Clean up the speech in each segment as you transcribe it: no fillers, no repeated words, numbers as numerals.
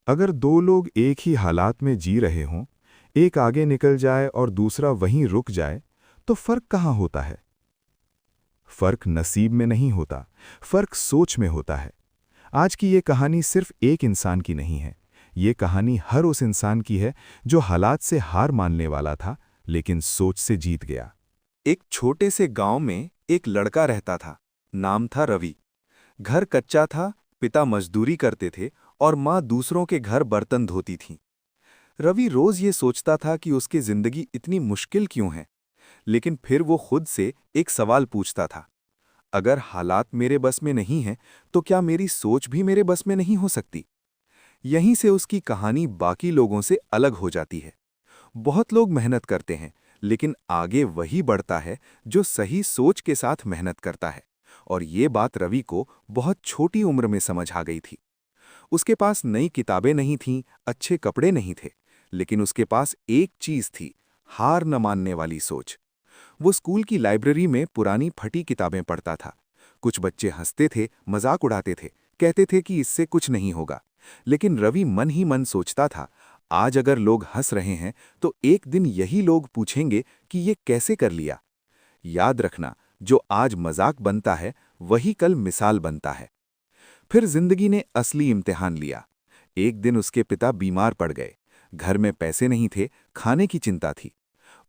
अगर दो लोग एक ही हालात में जी रहे हों, एक आगे निकल जाए और दूसरा वहीं रुक जाए, तो फर्क कहाँ होता है? फर्क नसीब में नहीं होता, फर्क सोच में होता है। आज की ये कहानी सिर्फ एक इंसान की नहीं है। ये कहानी हर उस इंसान की है जो हालात से हार मानने वाला था, लेकिन सोच से जीत गया। एक छोटे से गांव में एक लड़का रहता था। नाम था रवि। घर कच्चा था, पिता मजदूरी करते थे और माँ दूसरों के घर बर्तन धोती थी। रवि रोज ये सोचता था कि उसकी जिंदगी इतनी मुश्किल क्यों है, लेकिन फिर वो खुद से एक सवाल पूछता था। अगर हालात मेरे बस में नहीं हैं, तो क्या मेरी सोच भी मेरे बस में नहीं हो सकती? यहीं से उसकी कहानी बाकी लोगों से अलग हो जाती है। बहुत लोग मेहनत करते हैं, लेकिन आगे वही बढ़ता है जो सही सोच के साथ मेहनत करता है। और ये बात रवि को बहुत छोटी उम्र में समझ आ गई थी। उसके पास नई किताबें नहीं थीं, अच्छे कपड़े नहीं थे, लेकिन उसके पास एक चीज थी, हार न मानने वाली सोच। वो स्कूल की लाइब्रेरी में पुरानी फटी किताबें पढ़ता था। कुछ बच्चे हंसते थे, मजाक उड़ाते थे, कहते थे कि इससे कुछ नहीं होगा। लेकिन रवि मन ही मन सोचता था, आज अगर लोग हंस रहे हैं, तो एक दिन यही लोग पूछेंगे कि ये कैसे कर लिया। याद रखना, जो आज मजाक बनता है, वही कल मिसाल बनता है। फिर जिंदगी ने असली इम्तिहान लिया। एक दिन उसके पिता बीमार पड़ गए। घर में पैसे नहीं थे, खाने की चिंता थी।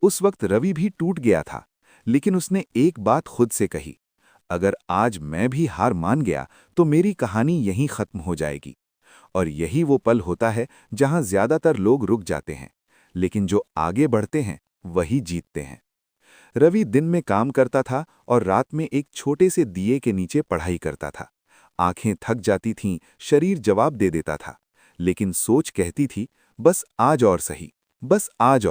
उस वक्त रवि भी टूट गया था, लेकिन उसने एक बात खुद से कही, अगर आज मैं भी हार मान गया तो मेरी कहानी यहीं खत्म हो जाएगी। और यही वो पल होता है जहां ज्यादातर लोग रुक जाते हैं, लेकिन जो आगे बढ़ते हैं वही जीतते हैं। रवि दिन में काम करता था और रात में एक छोटे से दिए के नीचे पढ़ाई करता था। आंखें थक जाती थीं, शरीर जवाब दे देता था, लेकिन सोच कहती थी, बस आज और सही, बस आज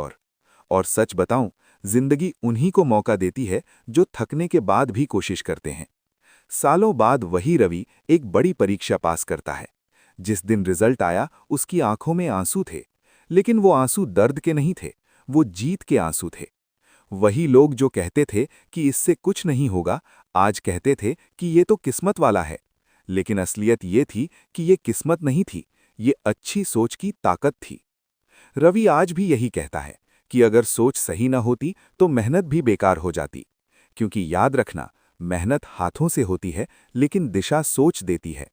और सच बताऊं, जिंदगी उन्हीं को मौका देती है जो थकने के बाद भी कोशिश करते हैं। सालों बाद वही रवि एक बड़ी परीक्षा पास करता है। जिस दिन रिजल्ट आया, उसकी आंखों में आंसू थे, लेकिन वो आंसू दर्द के नहीं थे, वो जीत के आंसू थे। वही लोग जो कहते थे कि इससे कुछ नहीं होगा, आज कहते थे कि ये तो किस्मत वाला है। लेकिन असलियत ये थी कि ये किस्मत नहीं थी, ये अच्छी सोच की ताकत थी। रवि आज भी यही कहता है कि अगर सोच सही न होती तो मेहनत भी बेकार हो जाती। क्योंकि याद रखना, मेहनत हाथों से होती है, लेकिन दिशा सोच देती है।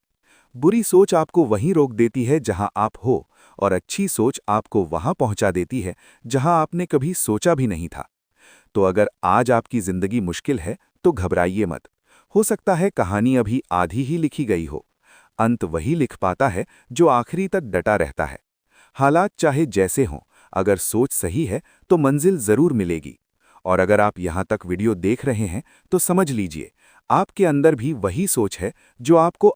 बुरी सोच आपको वहीं रोक देती है जहां आप हो, और अच्छी सोच आपको वहां पहुंचा देती है जहां आपने कभी सोचा भी नहीं था। तो अगर आज आपकी जिंदगी मुश्किल है, तो घबराइए मत। हो सकता है कहानी अभी आधी ही लिखी गई हो। अंत वही लिख पाता है जो आखिरी तक डटा रहता है। हालात चाहे जैसे हों, अगर सोच सही है तो मंजिल जरूर मिलेगी। और अगर आप यहाँ तक वीडियो देख रहे हैं, तो समझ लीजिए, आपके अंदर भी वही सोच है जो आपको